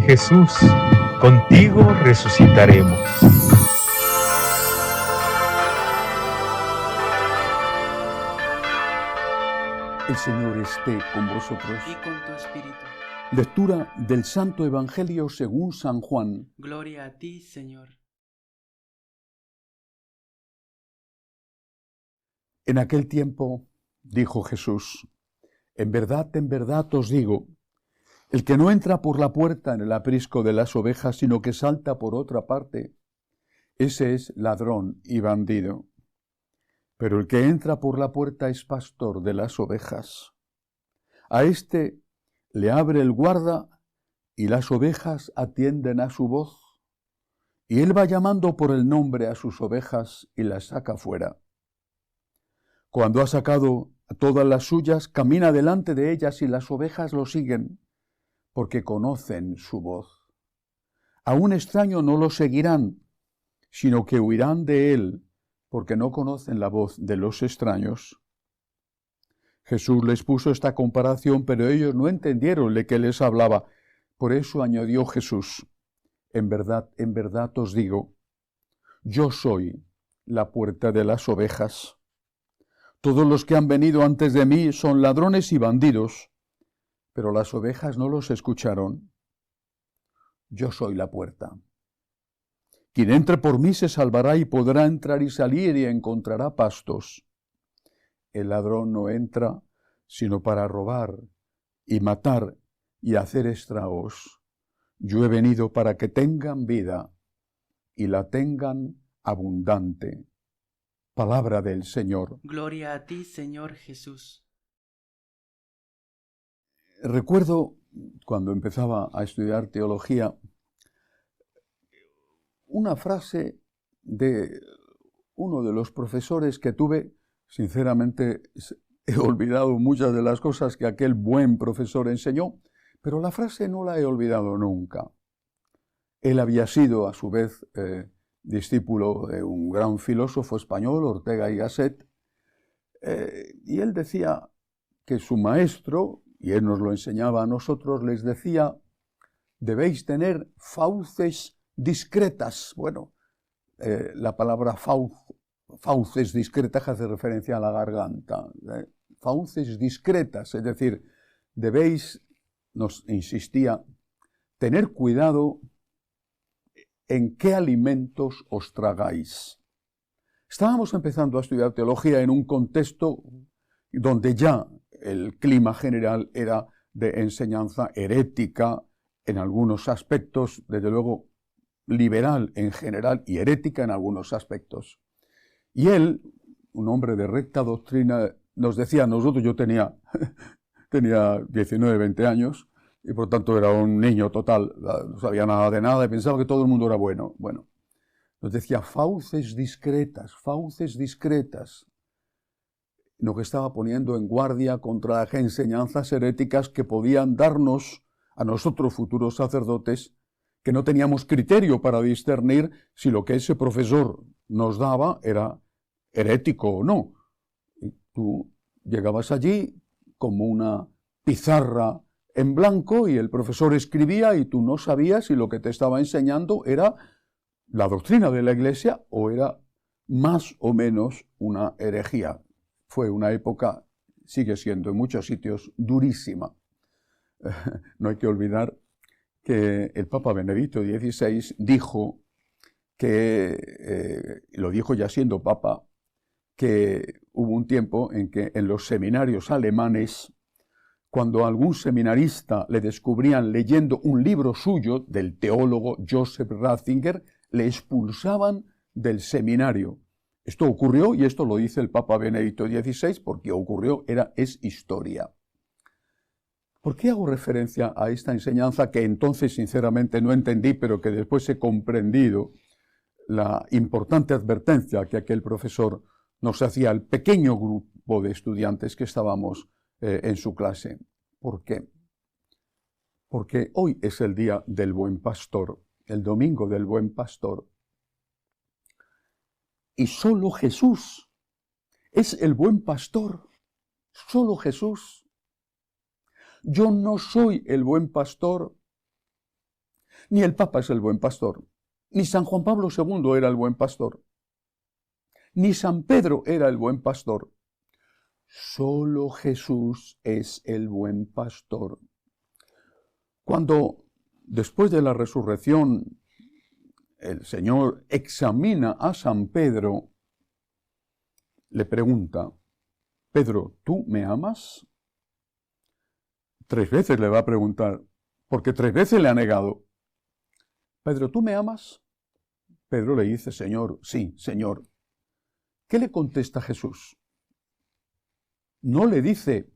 Jesús, contigo resucitaremos. El Señor esté con vosotros. Y con tu espíritu. Lectura del Santo Evangelio según San Juan. Gloria a ti, Señor. En aquel tiempo dijo Jesús: en verdad os digo, el que no entra por la puerta en el aprisco de las ovejas, sino que salta por otra parte, ese es ladrón y bandido. Pero el que entra por la puerta es pastor de las ovejas. A éste le abre el guarda y las ovejas atienden a su voz. Y él va llamando por el nombre a sus ovejas y las saca fuera. Cuando ha sacado a todas las suyas, camina delante de ellas y las ovejas lo siguen, porque conocen su voz. A un extraño no lo seguirán, sino que huirán de él, porque no conocen la voz de los extraños. Jesús les puso esta comparación, pero ellos no entendieron de qué les hablaba. Por eso añadió Jesús: en verdad os digo, yo soy la puerta de las ovejas. Todos los que han venido antes de mí son ladrones y bandidos, pero las ovejas no los escucharon. Yo soy la puerta. Quien entre por mí se salvará y podrá entrar y salir y encontrará pastos. El ladrón no entra sino para robar y matar y hacer estragos. Yo he venido para que tengan vida y la tengan abundante. Palabra del Señor. Gloria a ti, Señor Jesús. Recuerdo cuando empezaba a estudiar teología una frase de uno de los profesores que tuve. Sinceramente he olvidado muchas de las cosas que aquel buen profesor enseñó, pero la frase no la he olvidado nunca. Él había sido a su vez discípulo de un gran filósofo español, Ortega y Gasset, y él decía que su maestro, y él nos lo enseñaba a nosotros, les decía: debéis tener fauces discretas. Bueno, la palabra fauces discretas hace referencia a la garganta. Fauces discretas, es decir, debéis, nos insistía, tener cuidado en qué alimentos os tragáis. Estábamos empezando a estudiar teología en un contexto donde ya el clima general era de enseñanza herética en algunos aspectos, desde luego liberal en general y herética en algunos aspectos. Y él, un hombre de recta doctrina, nos decía a nosotros, yo tenía 19, 20 años, y por tanto era un niño total, no sabía nada de nada y pensaba que todo el mundo era bueno. Bueno, nos decía fauces discretas, lo que estaba poniendo en guardia contra las enseñanzas heréticas que podían darnos a nosotros futuros sacerdotes, que no teníamos criterio para discernir si lo que ese profesor nos daba era herético o no. Y tú llegabas allí como una pizarra en blanco y el profesor escribía y tú no sabías si lo que te estaba enseñando era la doctrina de la Iglesia o era más o menos una herejía. Fue una época, sigue siendo en muchos sitios, durísima. No hay que olvidar que el Papa Benedicto XVI dijo que, lo dijo ya siendo Papa, que hubo un tiempo en que en los seminarios alemanes, cuando a algún seminarista le descubrían leyendo un libro suyo del teólogo Joseph Ratzinger, le expulsaban del seminario. Esto ocurrió, y esto lo dice el Papa Benedicto XVI, porque ocurrió, es historia. ¿Por qué hago referencia a esta enseñanza que entonces sinceramente no entendí, pero que después he comprendido la importante advertencia que aquel profesor nos hacía al pequeño grupo de estudiantes que estábamos en su clase? ¿Por qué? Porque hoy es el día del Buen Pastor, el domingo del Buen Pastor. Y solo Jesús es el Buen Pastor, solo Jesús. Yo no soy el buen pastor Ni el Papa es el buen pastor, ni San Juan Pablo II era el buen pastor, ni San Pedro era el buen pastor. Solo Jesús es el buen pastor. Cuando, después de la resurrección, el Señor examina a San Pedro, le pregunta: Pedro, ¿tú me amas? 3 veces le va a preguntar, porque 3 veces le ha negado. Pedro, ¿tú me amas? Pedro le dice: Señor, sí, Señor. ¿Qué le contesta Jesús? No le dice: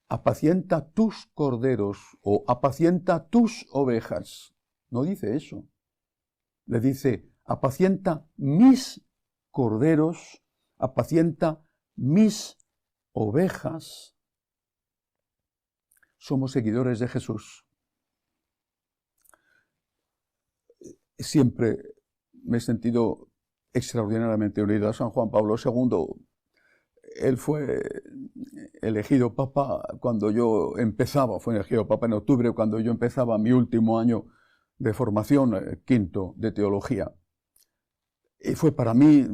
apacienta tus corderos o apacienta tus ovejas. No dice eso. Le dice: apacienta mis corderos, apacienta mis ovejas. Somos seguidores de Jesús. Siempre me he sentido extraordinariamente unido a San Juan Pablo II. Él fue elegido Papa cuando yo empezaba, fue elegido Papa en octubre, cuando yo empezaba mi último año de formación, quinto de teología. Y fue para mí,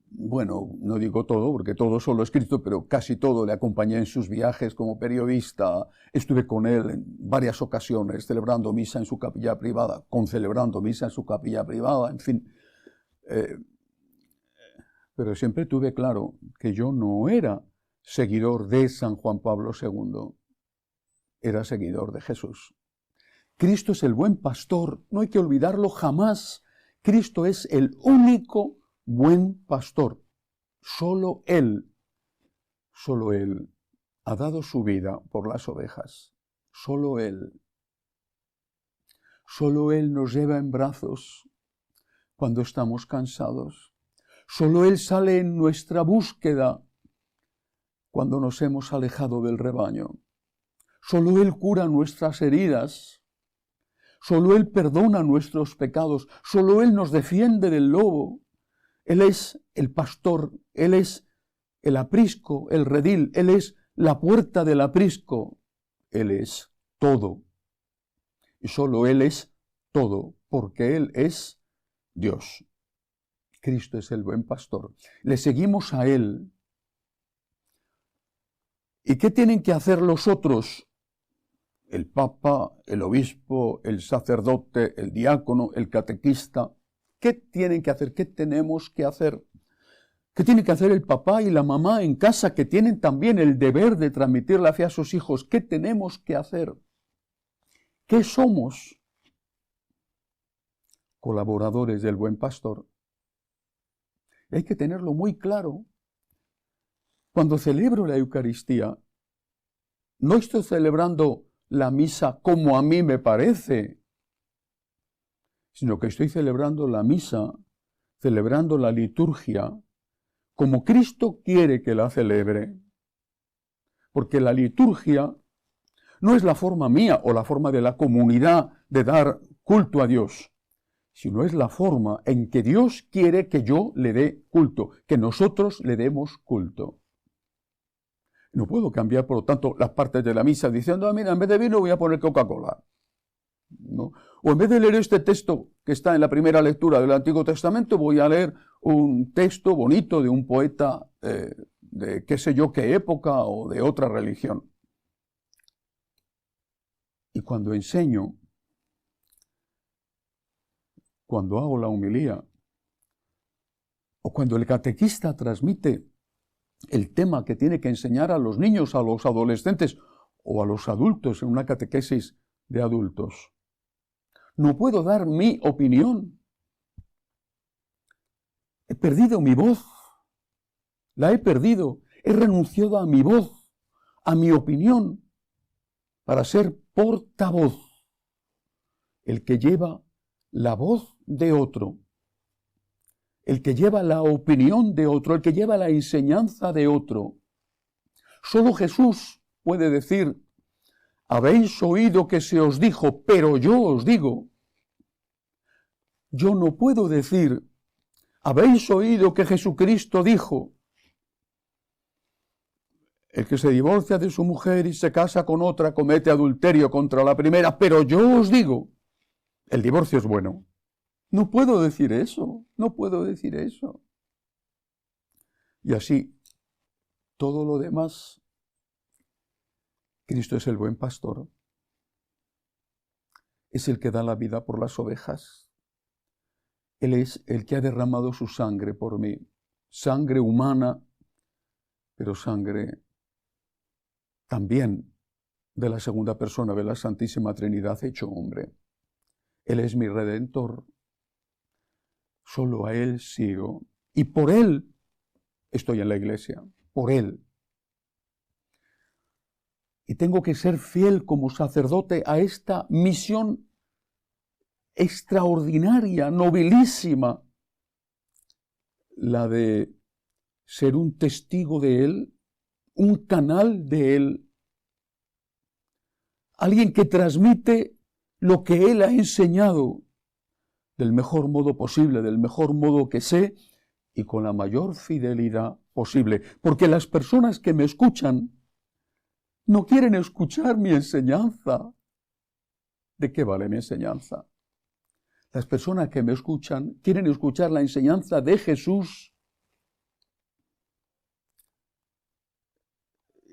bueno, no digo todo, porque todo solo he escrito, pero casi todo. Le acompañé en sus viajes como periodista, estuve con él en varias ocasiones, celebrando misa en su capilla privada, concelebrando misa en su capilla privada, en fin. Pero siempre tuve claro que yo no era seguidor de San Juan Pablo II, era seguidor de Jesús. Cristo es el buen pastor, no hay que olvidarlo jamás. Cristo es el único buen pastor. Solo Él ha dado su vida por las ovejas. Solo Él nos lleva en brazos cuando estamos cansados. Solo Él sale en nuestra búsqueda cuando nos hemos alejado del rebaño. Solo Él cura nuestras heridas. Solo Él perdona nuestros pecados. Solo Él nos defiende del lobo. Él es el pastor. Él es el aprisco, el redil. Él es la puerta del aprisco. Él es todo. Y solo Él es todo, porque Él es Dios. Cristo es el buen pastor. Le seguimos a Él. ¿Y qué tienen que hacer los otros? El Papa, el obispo, el sacerdote, el diácono, el catequista. ¿Qué tienen que hacer? ¿Qué tenemos que hacer? ¿Qué tiene que hacer el papá y la mamá en casa, que tienen también el deber de transmitir la fe a sus hijos? ¿Qué tenemos que hacer? ¿Qué somos? Colaboradores del buen pastor. Y hay que tenerlo muy claro. Cuando celebro la Eucaristía, no estoy celebrando la misa como a mí me parece, sino que estoy celebrando la misa, celebrando la liturgia, como Cristo quiere que la celebre. Porque la liturgia no es la forma mía o la forma de la comunidad de dar culto a Dios, sino es la forma en que Dios quiere que yo le dé culto, que nosotros le demos culto. No puedo cambiar, por lo tanto, las partes de la misa diciendo: mira, en vez de vino voy a poner Coca-Cola. ¿No? O en vez de leer este texto que está en la primera lectura del Antiguo Testamento, voy a leer un texto bonito de un poeta de qué sé yo qué época o de otra religión. Y cuando enseño, cuando hago la homilía, o cuando el catequista transmite el tema que tiene que enseñar a los niños, a los adolescentes o a los adultos en una catequesis de adultos, no puedo dar mi opinión. He perdido mi voz. La he perdido. He renunciado a mi voz, a mi opinión, para ser portavoz. El que lleva la voz de otro. El que lleva la opinión de otro. El que lleva la enseñanza de otro. Solo Jesús puede decir: habéis oído que se os dijo, pero yo os digo. Yo no puedo decir: habéis oído que Jesucristo dijo. El que se divorcia de su mujer y se casa con otra comete adulterio contra la primera, pero yo os digo. El divorcio es bueno. No puedo decir eso, no puedo decir eso. Y así, todo lo demás, Cristo es el buen pastor. Es el que da la vida por las ovejas. Él es el que ha derramado su sangre por mí. Sangre humana, pero sangre también de la segunda persona de la Santísima Trinidad hecho hombre. Él es mi Redentor. Solo a Él sigo. Y por Él estoy en la iglesia. Por Él. Y tengo que ser fiel como sacerdote a esta misión extraordinaria, nobilísima, la de ser un testigo de Él, un canal de Él, alguien que transmite lo que Él ha enseñado del mejor modo posible, del mejor modo que sé y con la mayor fidelidad posible. Porque las personas que me escuchan no quieren escuchar mi enseñanza. ¿De qué vale mi enseñanza? Las personas que me escuchan quieren escuchar la enseñanza de Jesús.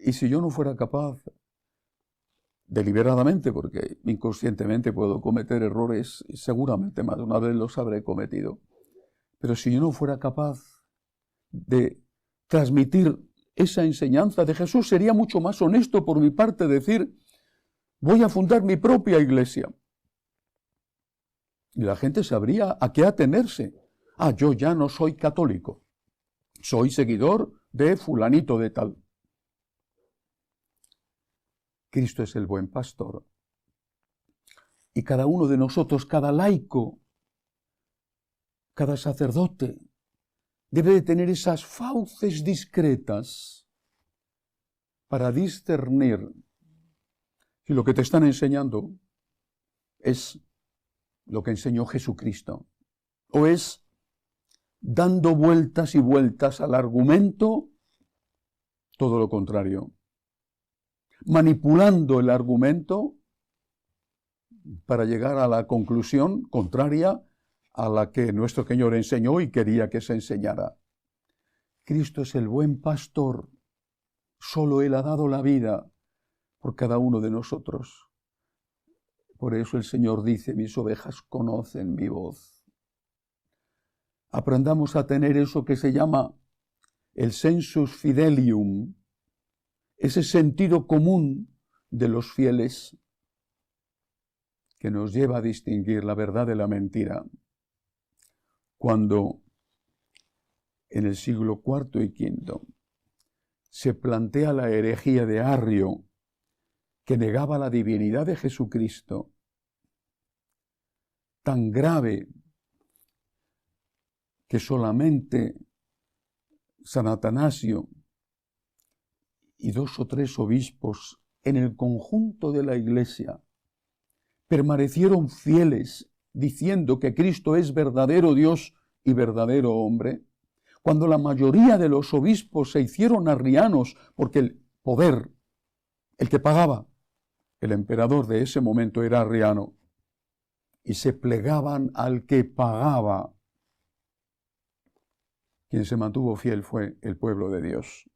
Y si yo no fuera capaz, deliberadamente, porque inconscientemente puedo cometer errores, y seguramente más de una vez los habré cometido, pero si yo no fuera capaz de transmitir esa enseñanza de Jesús, sería mucho más honesto por mi parte decir, voy a fundar mi propia iglesia. Y la gente sabría a qué atenerse. Ah, yo ya no soy católico, soy seguidor de fulanito de tal. Cristo es el buen pastor. Y cada uno de nosotros, cada laico, cada sacerdote, debe de tener esas fauces discretas para discernir si lo que te están enseñando es lo que enseñó Jesucristo, o es dando vueltas y vueltas al argumento, todo lo contrario, manipulando el argumento para llegar a la conclusión contraria a la que nuestro Señor enseñó y quería que se enseñara. Cristo es el buen pastor, solo Él ha dado la vida por cada uno de nosotros. Por eso el Señor dice, mis ovejas conocen mi voz. Aprendamos a tener eso que se llama el sensus fidelium, ese sentido común de los fieles que nos lleva a distinguir la verdad de la mentira. Cuando en el siglo IV y V se plantea la herejía de Arrio, que negaba la divinidad de Jesucristo, tan grave que solamente San Atanasio y 2 o 3 obispos en el conjunto de la Iglesia permanecieron fieles diciendo que Cristo es verdadero Dios y verdadero hombre, cuando la mayoría de los obispos se hicieron arrianos porque el poder, el que pagaba, el emperador de ese momento era arriano, y se plegaban al que pagaba. Quien se mantuvo fiel fue el pueblo de Dios.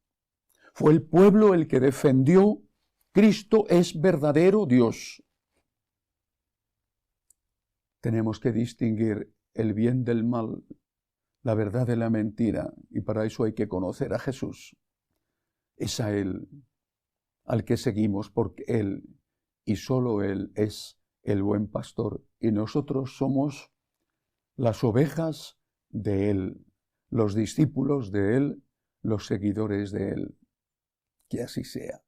Fue el pueblo el que defendió, Cristo es verdadero Dios. Tenemos que distinguir el bien del mal, la verdad de la mentira, y para eso hay que conocer a Jesús. Es a Él al que seguimos, porque Él y solo Él es el buen pastor, y nosotros somos las ovejas de Él, los discípulos de Él, los seguidores de Él. Que así sea.